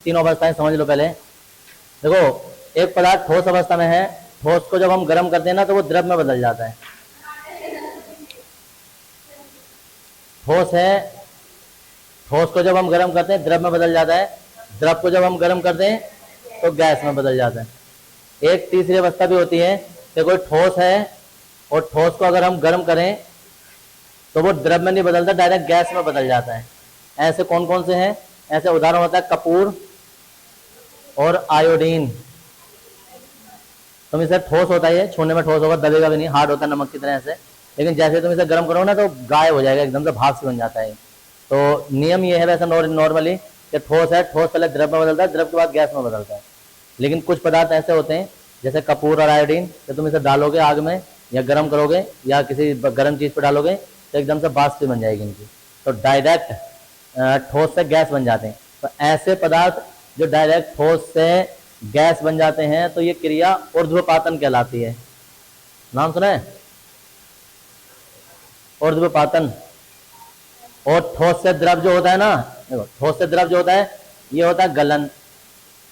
तीनों अवस्थाएं समझ लो पहले। देखो, एक पदार्थ ठोस अवस्था में है, ठोस को जब हम गर्म करते हैं ना तो वो द्रव में बदल जाता है। ठोस है, ठोस को जब हम गर्म करते हैं द्रव में बदल जाता है, द्रव को जब हम गर्म करते हैं तो गैस में बदल जाता है। एक तीसरी अवस्था भी होती है कि कोई ठोस है और ठोस को अगर हम गर्म करें तो वो द्रव में नहीं बदलता, डायरेक्ट गैस में बदल जाता है। ऐसे कौन कौन से हैं? ऐसे उदाहरण होता है कपूर और आयोडीन। तुम इसे ठोस होता है, छूने में ठोस होगा, दबेगा भी नहीं, हार्ड होता है नमक की तरह ऐसे, लेकिन जैसे तुम इसे गर्म करोगे ना तो गायब हो जाएगा, एकदम से भाप से बन जाता है। तो नियम ये है वैसे नॉर्मली कि ठोस है, ठोस पहले द्रव में बदलता है, द्रव के बाद गैस में बदलता है। लेकिन कुछ पदार्थ ऐसे होते हैं जैसे कपूर और आयोडीन, कि तुम इसे डालोगे आग में या गर्म करोगे या किसी गर्म चीज पर डालोगे तो एकदम से वाष्प बन जाएगी इनकी, तो डायरेक्ट ठोस से गैस बन जाते हैं। तो ऐसे पदार्थ जो डायरेक्ट ठोस से गैस बन जाते हैं तो ये क्रिया ऊर्ध्वपातन कहलाती है। नाम सुना है? ऊर्ध्वपातन। और ठोस से द्रव जो होता है ना, देखो ठोस से द्रव जो होता है ये होता है गलन,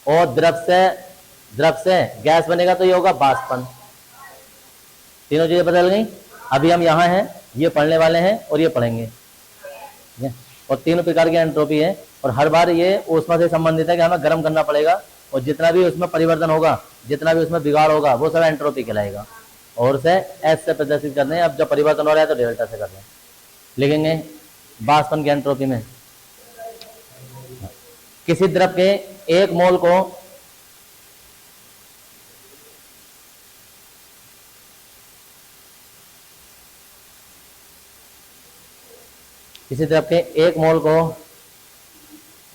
और द्रव से गैस बनेगा तो ये होगा बाष्पन। तीनों चीजें बदल गई। अभी हम यहाँ हैं, ये पढ़ने वाले हैं और ये पढ़ेंगे, और तीनों प्रकार की एंट्रोपी है, और हर बार ये ऊष्मा से संबंधित है कि हमें गर्म करना पड़ेगा, और जितना भी उसमें परिवर्तन होगा, जितना भी उसमें बिगाड़ होगा, वो सब एंट्रोपी कहलाएगा। और उसे एस से प्रदर्शित करते हैं। अब जब परिवर्तन हो रहा है तो डेल्टा से करते हैं, लिखेंगे बाष्पन की एंट्रोपी में किसी द्रव के एक मोल को किसी द्रव के एक मोल को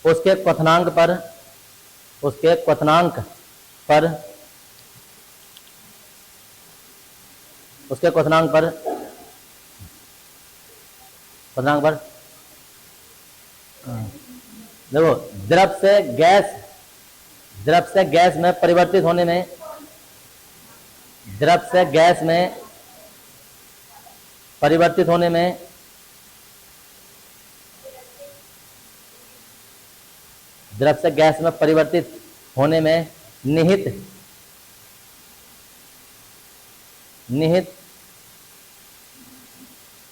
उसके क्वथनांक पर क्वथनांक देखो, द्रव से गैस में परिवर्तित होने में, द्रव से गैस में परिवर्तित होने में द्रव से गैस में परिवर्तित होने में निहित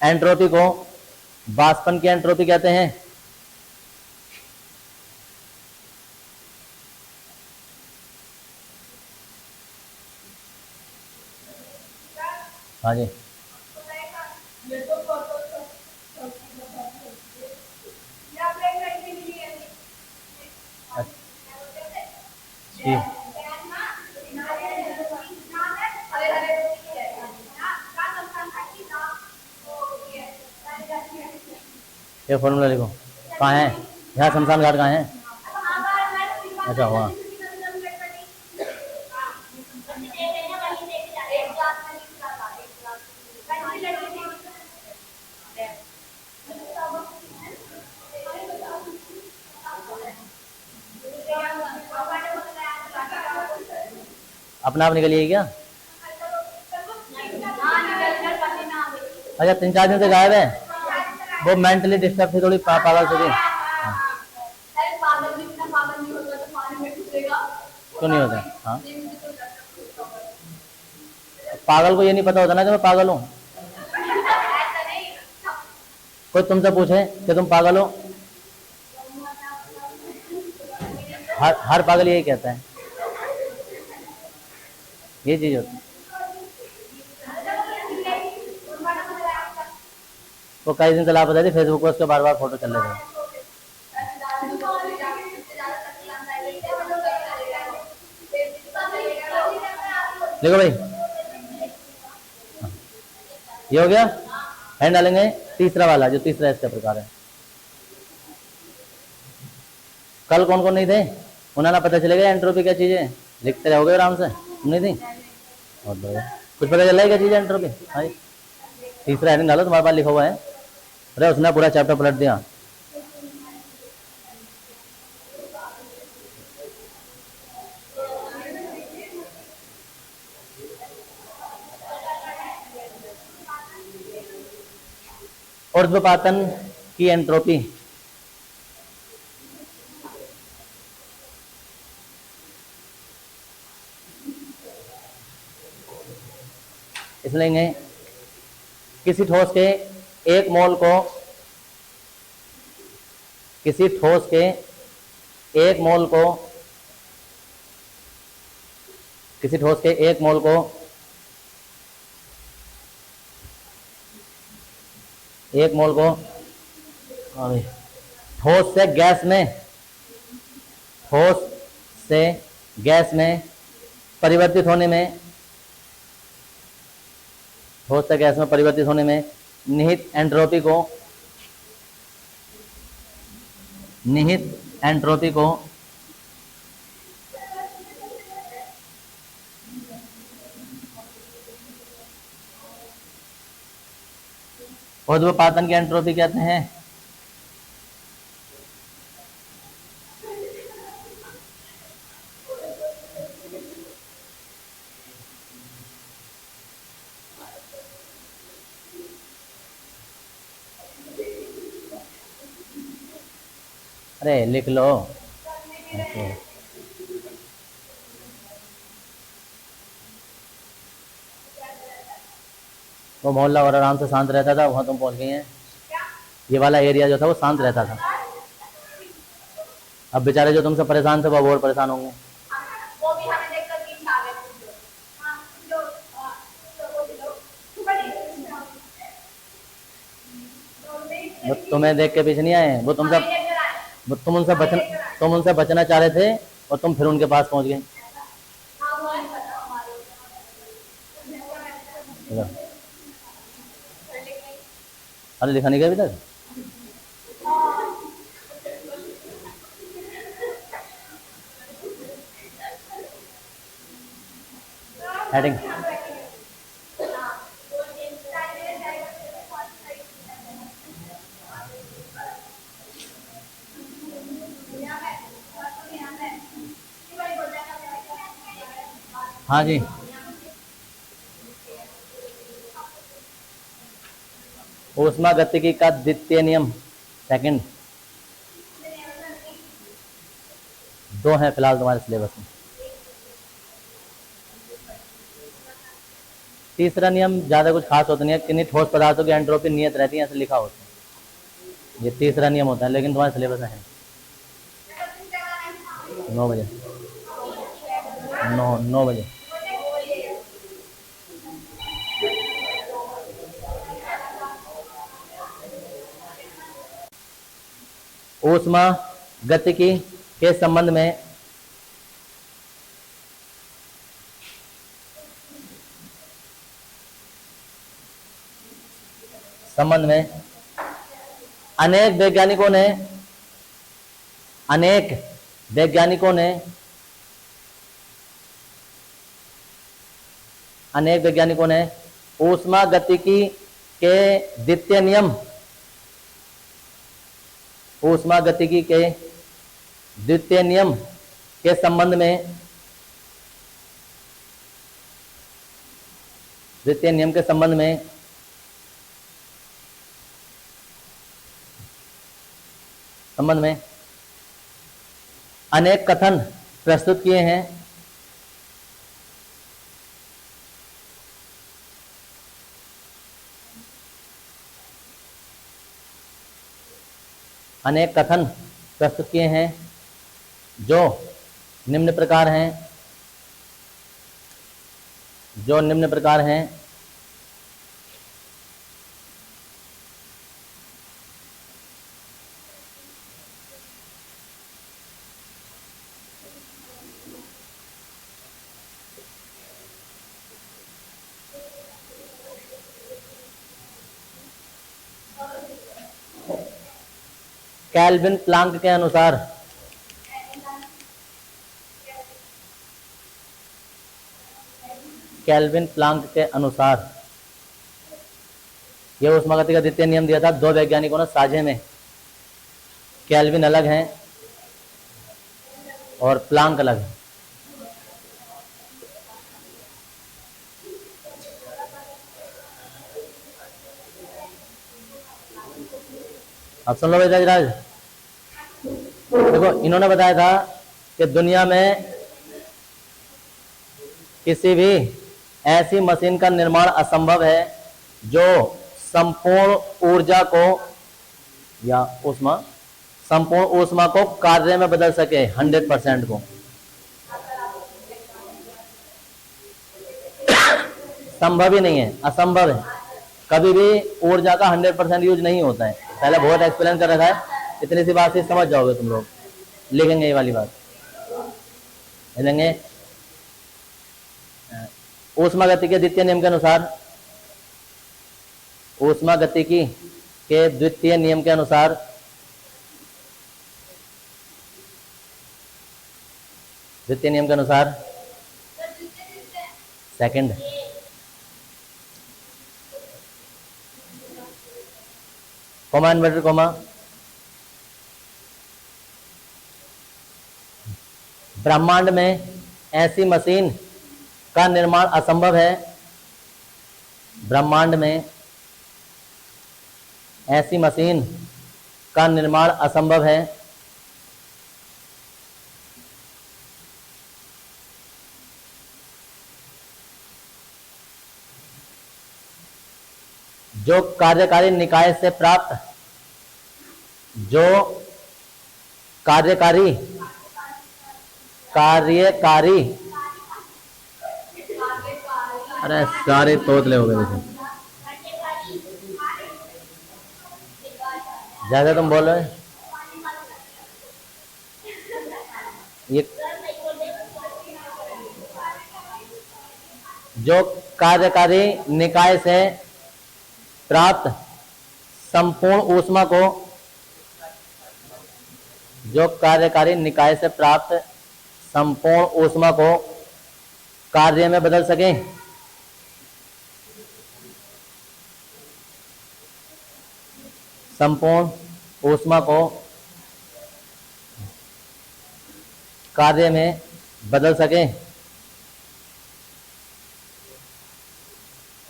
एंट्रोपी को बाष्पन की एंट्रोपी कहते हैं। हाँ जी, ये फॉर्मूला लिखो। कहाँ है? यहाँ शमशान घाट कहाँ है? अच्छा, वहाँ। अपना आप निकलिए क्या? अच्छा, 3-4 दिन से गायब है। वो मेंटली डिस्टर्ब थी, थोड़ी पागल से थी। क्यों नहीं होता? हाँ, पागल को ये नहीं पता होता ना कि मैं पागल हूँ। कोई तुमसे पूछे कि तुम पागल हो, हर पागल यही कहता है, ये चीज होती है। वो कई दिन से लापता थी, फेसबुक पर उसके बार बार फोटो चल रहे थे। देखो भाई, ये हो गया। हैंड डालेंगे तीसरा वाला, जो तीसरा इसका प्रकार है। कल कौन कौन नहीं थे? उन्हें ना पता चलेगा एंट्रोपी क्या चीज है, लिखते रहोगे आराम से। नहीं थी और कुछ पता चल रहा है क्या चीज है एंट्रोपी? हाँ जी, तीसरा हैंड डालो, तुम्हारे पास लिखा हुआ है। अरे उसने पूरा चैप्टर पलट दिया। ऊर्ध्वपातन की एंट्रोपी, इसलिए लेंगे किसी ठोस के एक मोल को, किसी ठोस के एक मोल को, किसी ठोस के एक मोल को एक मोल को ठोस से गैस में, ठोस से गैस में परिवर्तित होने में, ठोस से गैस में परिवर्तित होने में निहित एंट्रोपी को, निहित एंट्रोपी को ऊर्ध्वपातन की एंट्रोपी कहते हैं। अरे लिख लो। वो मोहल्ला और आराम से शांत रहता था, वहां तुम पहुंच गई हैं। ये वाला एरिया जो था वो शांत रहता था। अब बेचारे जो तुमसे परेशान थे वो और परेशान होंगे। वो भी हमें देखकर पीछे आ गए। वो तुम्हें देख के पीछे नहीं आए, वो तुम उनसे बचना चाह रहे थे और तुम फिर उनके पास पहुंच गए। अरे लिखा नहीं गया अभी तक। हेडिंग हाँ जी, ऊष्मा गतिकी का द्वितीय नियम, सेकंड। दो हैं फिलहाल तुम्हारे सिलेबस में। तीसरा नियम ज्यादा कुछ खास होता नहीं है, किन्हीं ठोस पदार्थों की एंट्रोपी नियत रहती है, ऐसे लिखा होता है। ये तीसरा नियम होता है, लेकिन तुम्हारे सिलेबस में है 9 बजे, 9 बजे। ऊष्मा गतिकी के संबंध में अनेक वैज्ञानिकों ने ऊष्मा गतिकी के द्वितीय नियम, ऊष्मा गतिकी के द्वितीय नियम के संबंध में, द्वितीय नियम के संबंध में अनेक कथन प्रस्तुत किए हैं। अनेक कथन प्रस्तुत किए हैं जो निम्न प्रकार हैं। कैल्विन प्लांक के अनुसार यह ऊष्मागतिकी का द्वितीय नियम दिया था दो वैज्ञानिकों ने साझे में। कैल्विन अलग हैं और प्लांक अलग है। अब सुन लो भाई राज, देखो इन्होंने बताया था कि दुनिया में किसी भी ऐसी मशीन का निर्माण असंभव है जो संपूर्ण ऊर्जा को या ऊष्मा संपूर्ण ऊष्मा को कार्य में बदल सके 100% को। संभव ही नहीं है, असंभव है। कभी भी ऊर्जा का 100% यूज नहीं होता है। पहले बहुत एक्सप्लेन कर रखा है, इतनी सी बात से समझ जाओगे तुम लोग। लिखेंगे ये वाली बात, लिखेंगे ऊष्मा गति के द्वितीय नियम के अनुसार, ऊष्मा गतिकी के द्वितीय नियम के अनुसार द्वितीय नियम के अनुसार सेकंड कॉमा इन्वर्टेड कॉमा ब्रह्मांड में ऐसी मशीन का निर्माण असंभव है। ब्रह्मांड में ऐसी मशीन का निर्माण असंभव है जो कार्यकारी निकाय से प्राप्त कार्यकारी अरे सारे तोतले हो गए थे। ज्यादा तुम बोल रहे ये जो कार्यकारी निकाय से प्राप्त संपूर्ण ऊष्मा को, जो कार्यकारी निकाय से प्राप्त संपूर्ण ऊष्मा को कार्य में बदल सके, संपूर्ण ऊष्मा को कार्य में बदल सके।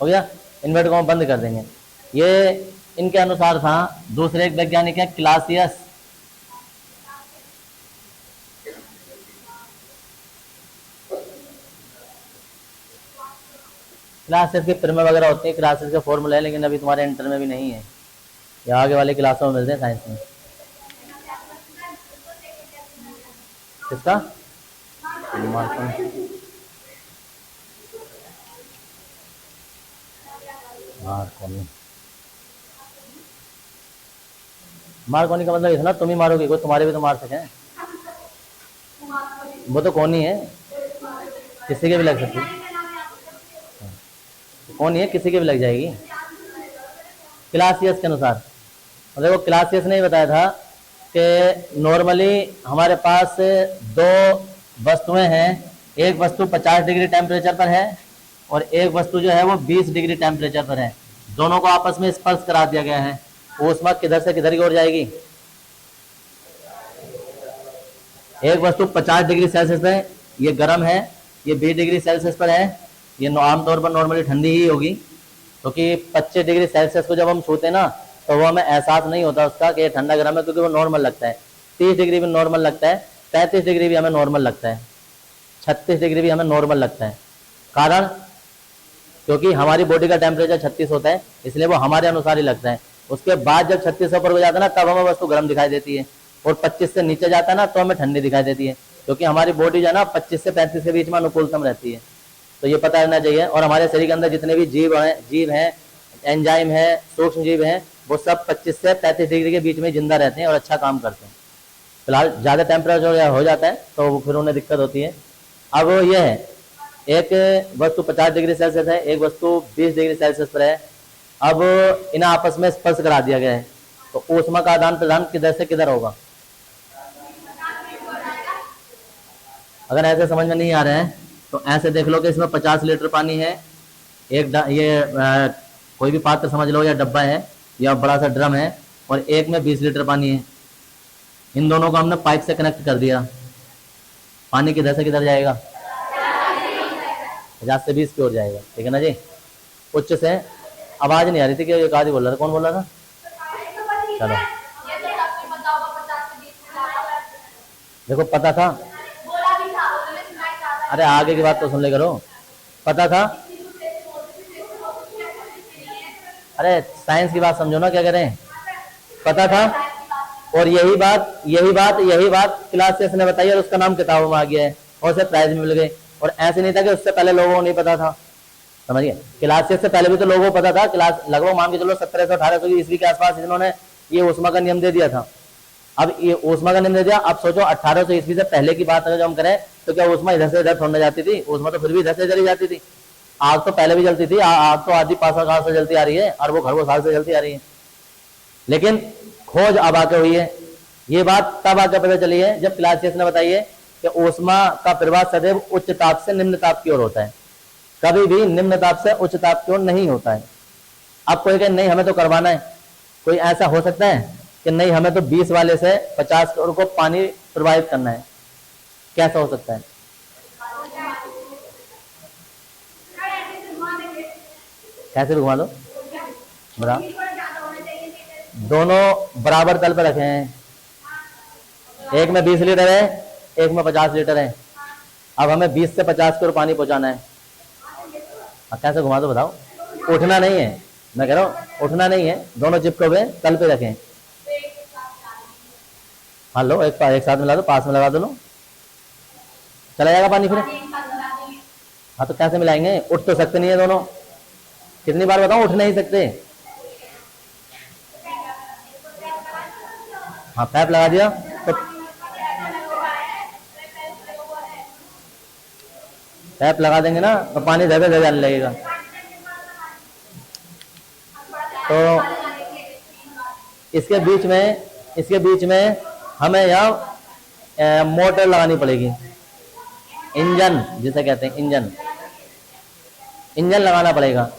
हो गया, इन्वर्ट को हम बंद कर देंगे। ये इनके अनुसार था। दूसरे एक वैज्ञानिक है क्लासियस, क्लासेस के प्रमेय वगैरह होते हैं, क्लासेस के फॉर्मूला है, लेकिन अभी तुम्हारे इंटर में भी नहीं है, या आगे वाली क्लासों में मिलते हैं साइंस में। किसका मारकोनी का मतलब इतना तुम ही मारोगे, कोई तुम्हारे भी तो मार सके। वो तो कौन ही है, किसी के भी लग सकती है। कौन ही है, किसी के भी लग जाएगी। क्लासियस के अनुसार, देखो क्लासियस ने बताया था कि नॉर्मली हमारे पास दो वस्तुएं हैं, एक वस्तु 50 डिग्री टेम्परेचर पर है और एक वस्तु जो है वो 20 डिग्री टेम्परेचर पर है। दोनों को आपस में स्पर्श करा दिया गया है। ऊष्मा किधर से किधर की ओर जाएगी? एक वस्तु 50 डिग्री सेल्सियस पे, ये गर्म है, ये 20 डिग्री सेल्सियस पर है। ये आमतौर पर नॉर्मली ठंडी ही होगी, क्योंकि 25 डिग्री सेल्सियस को जब हम छूते हैं ना, तो वो हमें एहसास नहीं होता उसका कि ये ठंडा गर्म है, क्योंकि वो नॉर्मल लगता है। 30 डिग्री भी नॉर्मल लगता है, 35 डिग्री भी हमें नॉर्मल लगता है, 36 डिग्री भी हमें नॉर्मल लगता है। कारण क्योंकि हमारी बॉडी का टेम्परेचर 36 होता है, इसलिए वो हमारे अनुसार ही लगता है। उसके बाद जब 36 ऊपर हो जाता है ना, तब हमें वस्तु गर्म दिखाई देती है, और 25 से नीचे जाता है ना, तो हमें ठंडी दिखाई देती है, क्योंकि हमारी बॉडी जो है ना 25 से 35 के बीच में अनुकूलतम रहती है। तो ये पता रहना चाहिए। और हमारे शरीर के अंदर जितने भी जीव हैं, एंजाइम है, सूक्ष्म जीव हैं, वो सब 25 से 35 डिग्री के बीच में जिंदा रहते हैं और अच्छा काम करते हैं। फिलहाल ज़्यादा टेम्परेचर हो जाता है तो फिर उन्हें दिक्कत होती है। अब ये है, एक वस्तु 50 डिग्री सेल्सियस है, एक वस्तु 20 डिग्री सेल्सियस पर है। अब इन्हें आपस में स्पर्श करा दिया गया है, तो ऊष्मा का आदान प्रदान किधर से किधर होगा? अगर ऐसे समझ में नहीं आ रहा है तो ऐसे देख लो कि इसमें 50 लीटर पानी है, एक कोई भी पात्र समझ लो, या डब्बा है या बड़ा सा ड्रम है, और एक में 20 लीटर पानी है। इन दोनों को हमने पाइप से कनेक्ट कर दिया। पानी किधर से किधर जाएगा? 50 से 20 की ओर जाएगा, ठीक है ना जी। उच्च से आवाज नहीं आ रही थी कि एक आदमी बोल रहा था, कौन बोल रहा था? चलो देखो, पता था, अरे आगे की बात तो सुन ले करो। पता था अरे साइंस की बात समझो ना, क्या करें, पता था। और यही बात क्लास 6 ने बताई और उसका नाम किताबों में आ गया है और उसे प्राइज मिल गए। और ऐसे नहीं था कि उससे पहले लोगों को नहीं पता था, समझिए। क्लास 6 से पहले भी तो लोगों को पता था। क्लास लगभग मान के चलो 1700-1800 ईस्वी के आसपास इन्होंने ये ऊष्मा का नियम दे दिया था। अब ये ऊष्मा का नियम दे दिया, अब सोचो 1800 ईस्वी से पहले की बात अगर जो हम करें तो क्या ऊष्मा इधर से इधर थोड़ने जाती थी? ऊष्मा तो फिर भी इधर से इधर ही जाती थी। आग तो पहले भी जलती थी, आग तो आदि 500 साल से जलती आ रही है, अरबों खरबों साल से जलती आ रही है। लेकिन खोज अब आके हुई है। ये बात तब आके पता चली है जब क्लास 6 ने बताई है कि ऊष्मा का प्रवाह सदैव उच्च ताप से निम्न ताप की ओर होता है, कभी भी निम्न ताप से उच्च ताप की ओर नहीं होता है। अब कोई कहे नहीं हमें तो करवाना है, कोई ऐसा हो सकता है कि नहीं हमें तो 20 वाले से 50 की ओर को पानी प्रवाहित करना है? कैसा हो सकता है? कैसे भी घुमा दो, बराबर दोनों बराबर तल पे रखे हैं, एक में 20 लीटर है, एक में 50 लीटर है। अब हमें 20 से 50 की ओर पानी पहुंचाना है। अब कैसे घुमा दो बताओ? उठना नहीं है, मैं कह रहा हूँ उठना नहीं है, दोनों चिपके हुए तल पे रखें। हाँ लो एक साथ मिला दो, पास में लगा दो, लो चला जाएगा पानी फिर। हाँ तो कैसे मिलाएंगे? उठ तो सकते नहीं है दोनों। कितनी बार बताऊं, उठ नहीं सकते। हाँ पैप लगा दिया तो पैप लगा देंगे ना तो पानी धीरे धीरे जाने लगेगा। तो इसके बीच में हमें यहाँ मोटर लगानी पड़ेगी, इंजन जिसे कहते हैं, इंजन लगाना पड़ेगा।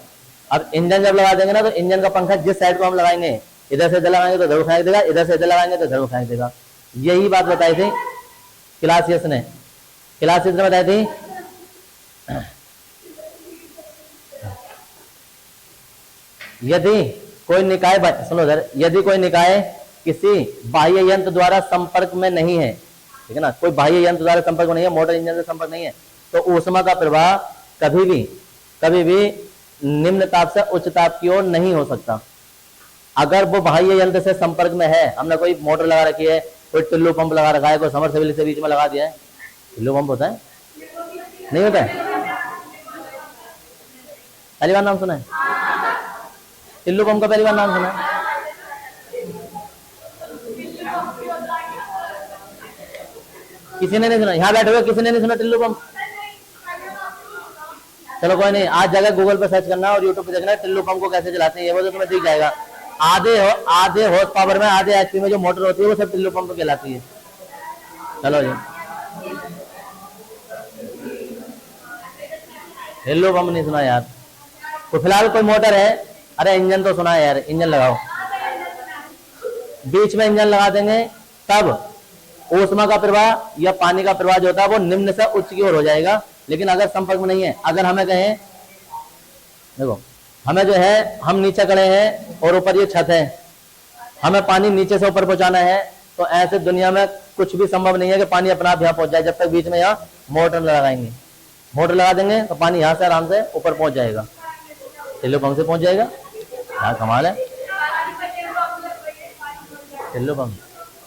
अब इंजन जब लगा देंगे ना तो इंजन का पंखा जिस साइड को हम लगाएंगे, इधर से इधर लगाएंगे तो इधर फेंक देगा, इधर से इधर लगाएंगे तो इधर फेंक देगा। यही बात बताई थी क्लास 6 ने बताई थी। यदि कोई निकाय, सुनो सर, यदि कोई निकाय किसी बाह्य यंत्र द्वारा संपर्क में नहीं है, ठीक है ना, कोई बाह्य यंत्र द्वारा संपर्क में नहीं है, मोटर इंजन से संपर्क नहीं है, तो ऊष्मा का प्रवाह कभी भी निम्न ताप से उच्च ताप की ओर नहीं हो सकता। अगर वो बाह्य यंत्र से संपर्क में है, हमने कोई मोटर लगा रखी है, कोई टुल्लू पंप लगा रखा है, कोई समरसेबल से बीच में लगा दिया है, टुल्लू पंप होता है नहीं होता है? पहली बार नाम सुना है टिल्लू पंप का? पहली बार नाम सुना है? किसी ने नहीं सुना? यहाँ बैठे हुए किसी ने नहीं सुना टिल्लू पंप? चलो कोई नहीं, आज जगह गूगल पे सर्च करना और यूट्यूब पे देखना टिल्लू पंप को कैसे चलाते हैं, ये वो तो तुम्हें दिख जाएगा। आधे हॉर्स पावर में, आधे एचपी में जो मोटर होती है वो सब टिल्लू पंप कहलाती है। चलो जी, टिल्लू पंप नहीं सुना यार? तो फिलहाल कोई मोटर है, अरे इंजन तो सुना है यार, इंजन लगाओ। बीच में इंजन लगा देंगे तब ऊष्मा का प्रवाह या पानी का प्रवाह जो होता है वो निम्न से उच्च की ओर हो जाएगा। लेकिन अगर संपर्क में नहीं है, अगर हमें कहें देखो हमें जो है, हम नीचे खड़े हैं और ऊपर ये छत है, हमें पानी नीचे से ऊपर पहुंचाना है, तो ऐसे दुनिया में कुछ भी संभव नहीं है कि पानी अपना आप यहाँ पहुंच जाए, जब तक बीच में यहाँ मोटर लगाएंगे। मोटर लगा देंगे तो पानी यहाँ से आराम से ऊपर पहुंच जाएगा, टिल्लू पंप से पहुंच जाएगा। क्या कमाल है टिल्लू पंप।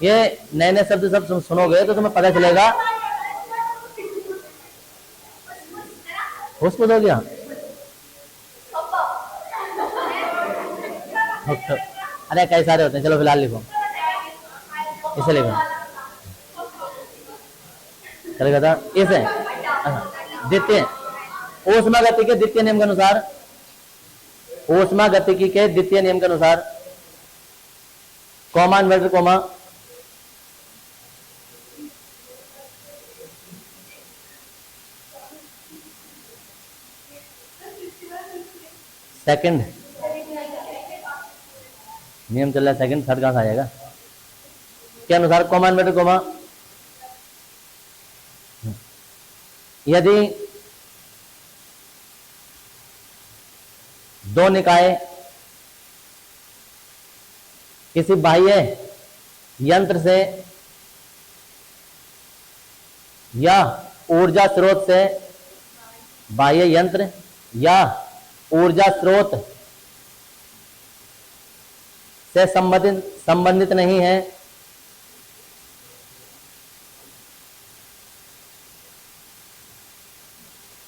ये नए नए शब्द सब सुनोगे तो तुम्हें पता चलेगा। होश हो गया? अरे कई सारे होते हैं, चलो फिलहाल लिखो, इसे लिखो, चलेगा था इसे। द्वितीय ऊष्मा गति के द्वितीय नियम के अनुसार, ऊष्मा गतिकी के द्वितीय नियम के अनुसार, कॉमा इन्वर्टर कॉमा, सेकंड नियम चल रहा है, सेकंड थर्ड कहां से आएगा के अनुसार, कॉमा इन्वर्टर कॉमा, यदि दो निकाय किसी बाह्य यंत्र से या ऊर्जा स्रोत से, बाह्य यंत्र या ऊर्जा स्रोत से संबंधित नहीं है,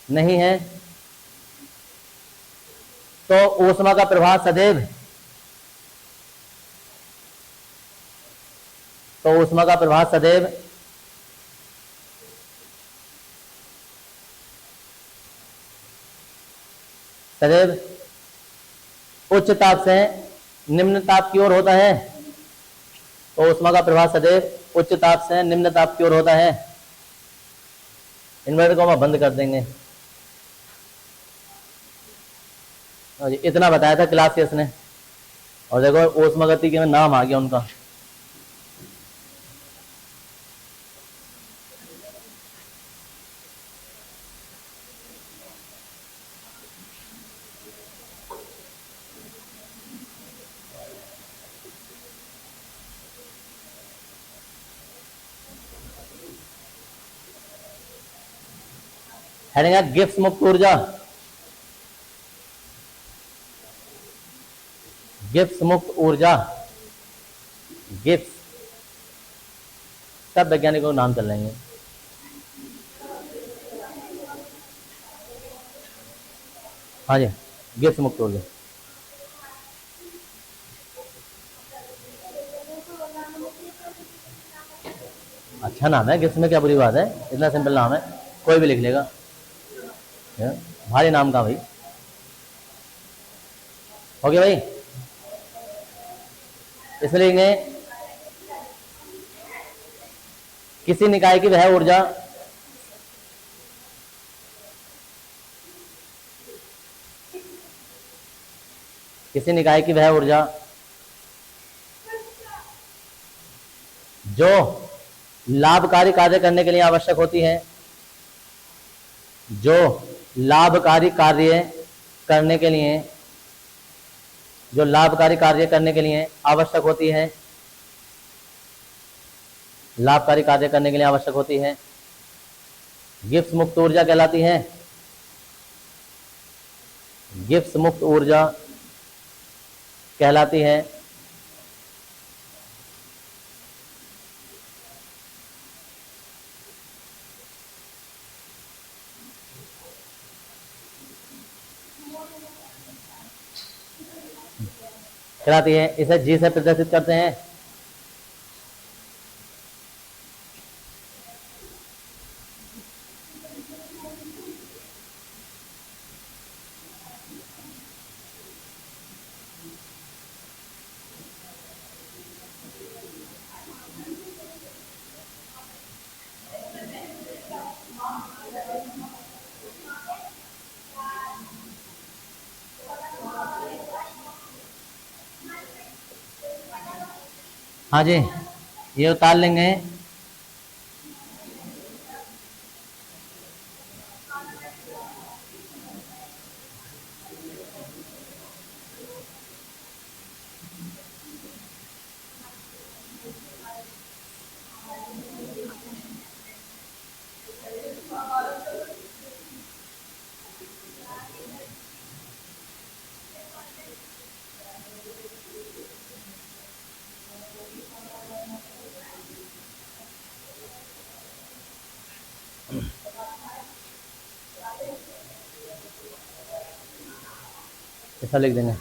नहीं है, तो ऊष्मा का प्रवाह सदैव, तो ऊष्मा का प्रवाह सदैव सदैव उच्च ताप से निम्न ताप की ओर होता है, तो ऊष्मा का प्रवाह सदैव उच्च ताप से निम्न ताप की ओर होता है। इन्वर्टर को हम बंद कर देंगे। इतना बताया था क्लासियस ने, और देखो ऊष्मागति के नाम आ गया उनका। हेडिंग है गिब्स मुक्त ऊर्जा, गिब्स मुक्त ऊर्जा, गिब्स, सब वैज्ञानिकों के नाम चल रहे हैं। हाँ जी, गिब्स मुक्त ऊर्जा, अच्छा नाम है, गिब्स में क्या बुरी बात है, इतना सिंपल नाम है, कोई भी लिख लेगा। भारी नाम का भाई, हो गया भाई। इसमें लिखेंगे किसी निकाय की वह ऊर्जा किसी निकाय की वह ऊर्जा जो लाभकारी कार्य करने के लिए आवश्यक होती है, जो लाभकारी कार्य करने के लिए, जो लाभकारी कार्य करने के लिए आवश्यक होती है, लाभकारी कार्य करने के लिए आवश्यक होती है, गिब्स मुक्त ऊर्जा कहलाती है। गिब्स मुक्त ऊर्जा कहलाती है। कहलाती है, इसे जी से प्रदर्शित करते हैं। हाँ जी, ये उतार लेंगे। ऐसा लिख देंगे।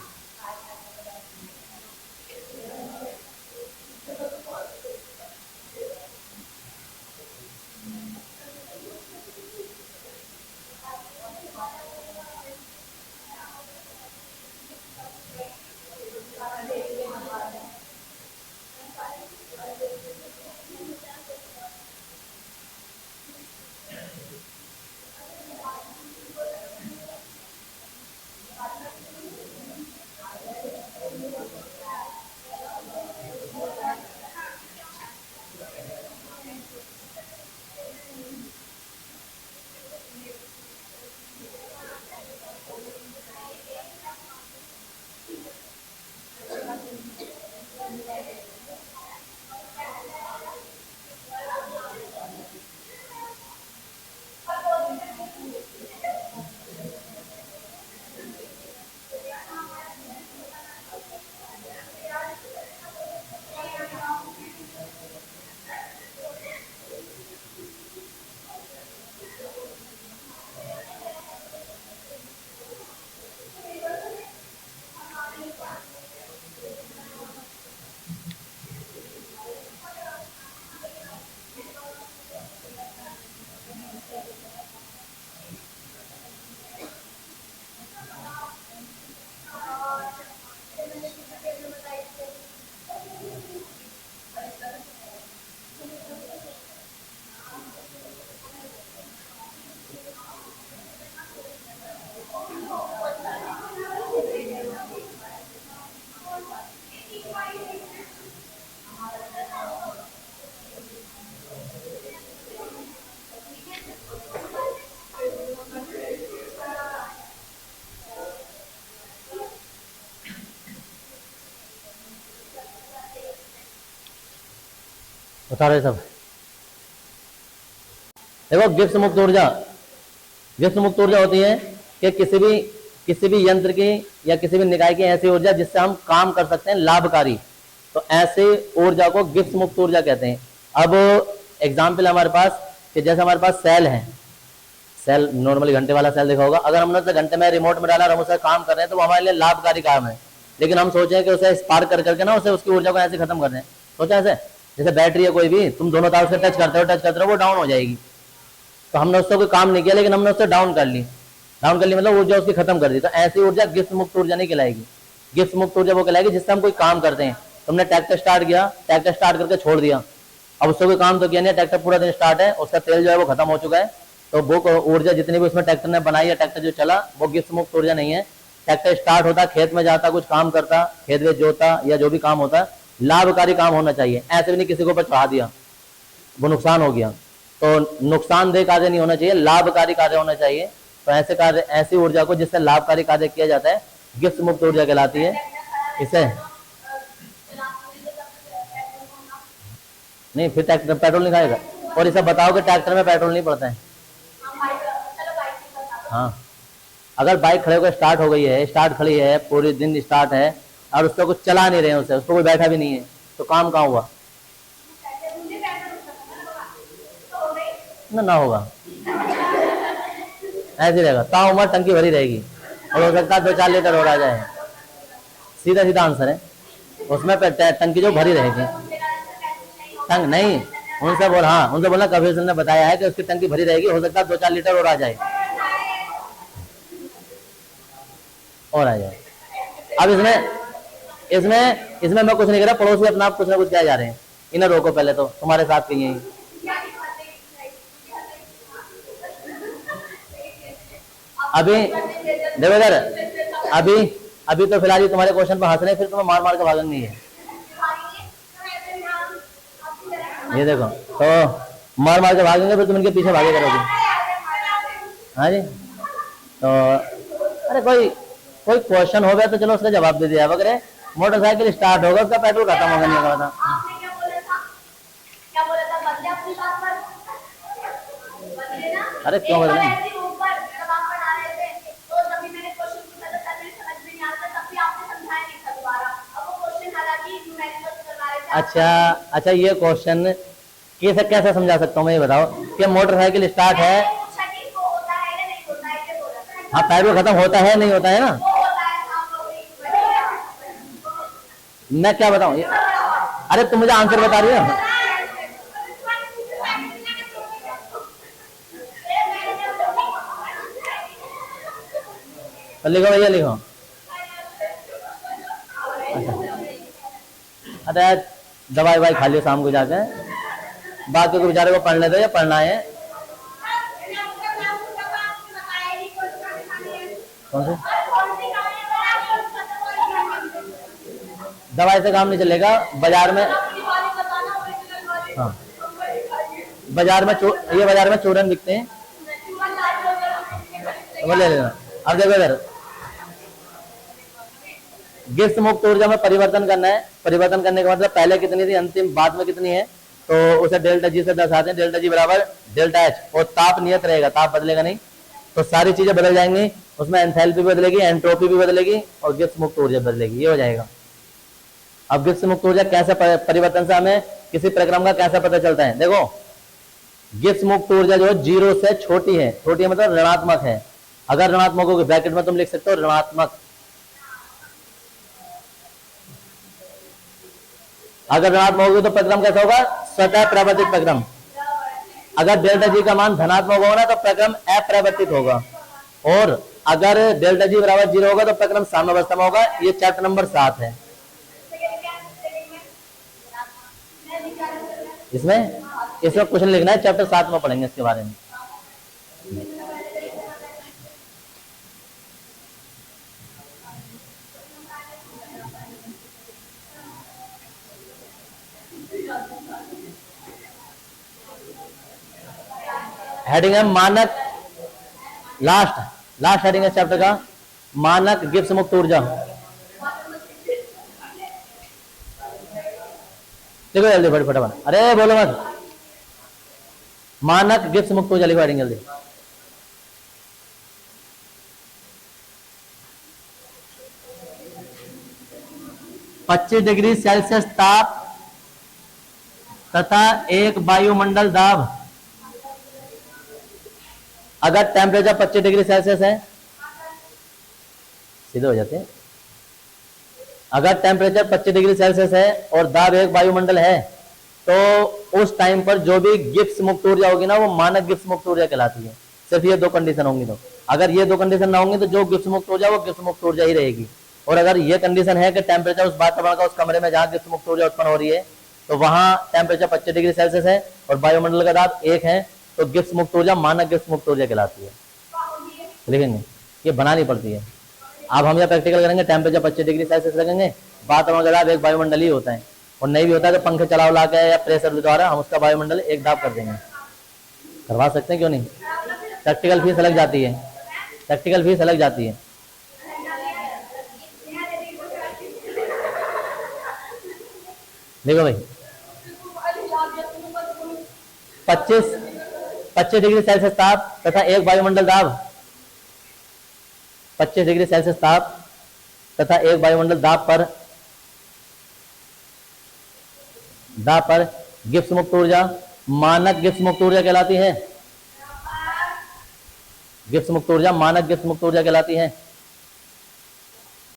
बता रहे सब। देखो गिब्स मुक्त ऊर्जा होती है कि किसी भी यंत्र की या किसी भी निकाय की ऐसी ऊर्जा जिससे हम काम कर सकते हैं लाभकारी, तो ऐसे ऊर्जा को गिब्स मुक्त ऊर्जा कहते हैं। अब एग्जाम्पल हमारे पास कि जैसे हमारे पास सेल है, सेल नॉर्मली घंटे वाला सेल देखा होगा, अगर हमने उसे घंटे में रिमोट में डाला और हम उसे काम कर रहे हैं तो वो हमारे लिए लाभकारी काम है। लेकिन हम सोचे कि उसे स्पार्क कर करके ना उसे उसकी ऊर्जा को ऐसे खत्म कर दें। सोचा ऐसे, जैसे बैटरी है कोई भी, तुम दोनों तार से टच करते हो वो डाउन हो जाएगी। तो हमने उससे कोई काम नहीं किया, लेकिन हमने उससे डाउन कर ली मतलब ऊर्जा उसकी खत्म कर दी। तो ऐसी ऊर्जा गिब्स मुक्त ऊर्जा नहीं कहलाएगी। गिब्स मुक्त ऊर्जा वो कहलाएगी जिससे हम कोई काम करते हैं। तुमने ट्रैक्टर स्टार्ट किया, ट्रैक्टर स्टार्ट करके छोड़ दिया, अब उससे कोई काम तो किया नहीं, ट्रैक्टर पूरा दिन स्टार्ट है, उसका तेल जो है वो खत्म हो चुका है, तो वो ऊर्जा जितनी भी उसमें ट्रैक्टर ने बनाई है, ट्रैक्टर जो चला, वो गिब्स मुक्त ऊर्जा नहीं है। ट्रैक्टर स्टार्ट होता, खेत में जाता, कुछ काम करता, खेत में जोता या जो भी काम होता, लाभकारी काम होना चाहिए। ऐसे भी नहीं किसी के ऊपर चढ़ा दिया, वो नुकसान हो गया। तो नुकसानदेह कार्य नहीं होना चाहिए, लाभकारी कार्य होना चाहिए। तो ऐसे कार्य, ऐसी ऊर्जा को जिससे लाभकारी कार्य किया जाता है, गिब्स मुक्त ऊर्जा कहलाती है। इसे नहीं, फिर ट्रैक्टर पेट्रोल नहीं खाएगा। और इसे बताओ कि ट्रैक्टर में पेट्रोल नहीं पड़ता है। हाँ, अगर बाइक खड़े होकर स्टार्ट हो गई है, स्टार्ट खड़ी है, पूरे दिन स्टार्ट है और उसको कुछ चला नहीं रहे हैं, उस पर कोई बैठा भी नहीं है, तो काम कहाँ हुआ? ना होगा, ऐसे रहेगा, ताउम्र टंकी भरी रहेगी और हो सकता है 2-4 लीटर और आ जाए। सीधा आंसर है, उसमें टंकी जो भरी रहेगी। टंक नहीं, उनसे बोल, हाँ उनसे बोला, कबीर सिंह ने बताया है कि उसकी टंकी भरी रहेगी, हो सकता है 2-4 लीटर और आ जाए। अब इसमें मैं कुछ नहीं कर रहा, पड़ोसी अपना आप कुछ ना कुछ क्या जा रहे हैं। इन्हें रोको पहले, तो तुम्हारे साथ कही है। अभी देखो इधर, अभी तो फिलहाल तुम्हारे क्वेश्चन पर हंस रहे, फिर तुम्हें मार के भागेंगे। ये देखो, तो मार के भागेंगे, फिर तुम इनके पीछे भागे करोगे। हाँ जी, तो अरे कोई क्वेश्चन हो गया तो चलो उसका जवाब दे दिया। अगर मोटरसाइकिल स्टार्ट होगा, उसका पेट्रोल खत्म होगा, नहीं होगा। अरे क्यों बदले? अच्छा, ये क्वेश्चन कैसे समझा सकता हूँ मैं, ये बताओ कि मोटरसाइकिल स्टार्ट है, हाँ पेट्रोल खत्म होता है नहीं होता है ना? मैं क्या बताऊं? अरे तुम मुझे आंसर बता रही हो। तो लिखो भैया, लिखो। अरे दवाई खा लियो शाम को जाके, बाकी को बेचारे को पढ़ने दो, या पढ़ना है। कौन सी दवाई से काम नहीं चलेगा? बाजार में, हाँ बाजार में चूरन बिकते हैं, तो ले लेना। अब देखो इधर, गिब्स मुक्त ऊर्जा में परिवर्तन करना है। परिवर्तन करने का मतलब पहले कितनी थी, अंतिम बाद में कितनी है, तो उसे डेल्टा जी से दर्शाते हैं। डेल्टा जी बराबर डेल्टा एच, और ताप नियत रहेगा, ताप बदलेगा नहीं। तो सारी चीजें बदल जाएंगी, उसमें एंथैल्पी भी बदलेगी, एंट्रोपी भी बदलेगी, और गिब्स मुक्त ऊर्जा बदलेगी। ये हो जाएगा। अब गिब्स मुक्त ऊर्जा कैसे परिवर्तन से हमें किसी प्रक्रम का कैसा पता चलता है? देखो, गिब्स मुक्त ऊर्जा जो 0 से छोटी है, छोटी मतलब ऋणात्मक है। अगर ऋणात्मक होगी, ब्रैकेट में तुम लिख सकते हो ऋणात्मक। अगर ऋणात्मक होगी तो प्रक्रम कैसा होगा? स्वतः प्रवर्तित प्रक्रम। अगर डेल्टा जी का मान धनात्मक होगा ना, तो प्रक्रम अप्रवर्तित होगा। और अगर डेल्टा जी बराबर 0 होगा तो प्रक्रम साम्यावस्था में होगा। ये चैप्टर नंबर 7 है। इसमें क्वेश्चन लिखना है, चैप्टर 7 में पढ़ेंगे इसके बारे में। हेडिंग है मानक, लास्ट हेडिंग है चैप्टर का, मानक गिब्स मुक्त ऊर्जा। लिखो जल्दी फटाफट, अरे बोलो मत। मानक गिब्स मुक्त ऊर्जा लिखो हेडिंग जल्दी। पच्चीस डिग्री सेल्सियस ताप तथा एक वायुमंडल दाब। अगर टेम्परेचर 25 डिग्री सेल्सियस है, सीधे हो जाते हैं। अगर टेम्परेचर 25 डिग्री सेल्सियस है और दाब एक वायुमंडल है, तो उस टाइम पर जो भी गिब्स मुक्त ऊर्जा होगी ना, वो मानक गिब्स मुक्त ऊर्जा कहलाती है। सिर्फ ये दो कंडीशन होंगी। तो अगर ये दो कंडीशन ना होंगी तो जो गिब्स मुक्त ऊर्जा वो गिब्स मुक्त ऊर्जा ही रहेगी। और अगर ये कंडीशन है कि टेम्परेचर उस वातावरण का, उस कमरे में जहां गिब्स मुक्त ऊर्जा उत्पन्न हो रही है, तो वहां टेम्परेचर 25 डिग्री सेल्सियस है और वायुमंडल का दाब 1 है, तो गिब्स मुक्त ऊर्जा मानक गिब्स मुक्त ऊर्जा कहलाती है। लिखेंगे, ये बनानी पड़ती है। अब हम यह प्रैक्टिकल करेंगे। टेम्परेचर 25 डिग्री सेल्सियस रखेंगे, वातावरण का दाब एक वायुमंडल ही होता है, और नहीं भी होता है तो पंखे चला उला के या प्रेशर द्वारा हम उसका वायुमंडल एक दाब कर देंगे। करवा सकते हैं, क्यों नहीं। प्रैक्टिकल फीस अलग जाती है, प्रैक्टिकल फीस अलग जाती है। देखो भाई, 25 डिग्री सेल्सियस ताप तथा एक वायुमंडल दाब, 25 डिग्री सेल्सियस ताप तथा एक वायुमंडल दाब पर गिब्स मुक्त ऊर्जा मानक गिब्स मुक्त ऊर्जा कहलाती है। गिब्स मुक्त ऊर्जा मानक गिब्स मुक्त ऊर्जा कहलाती है।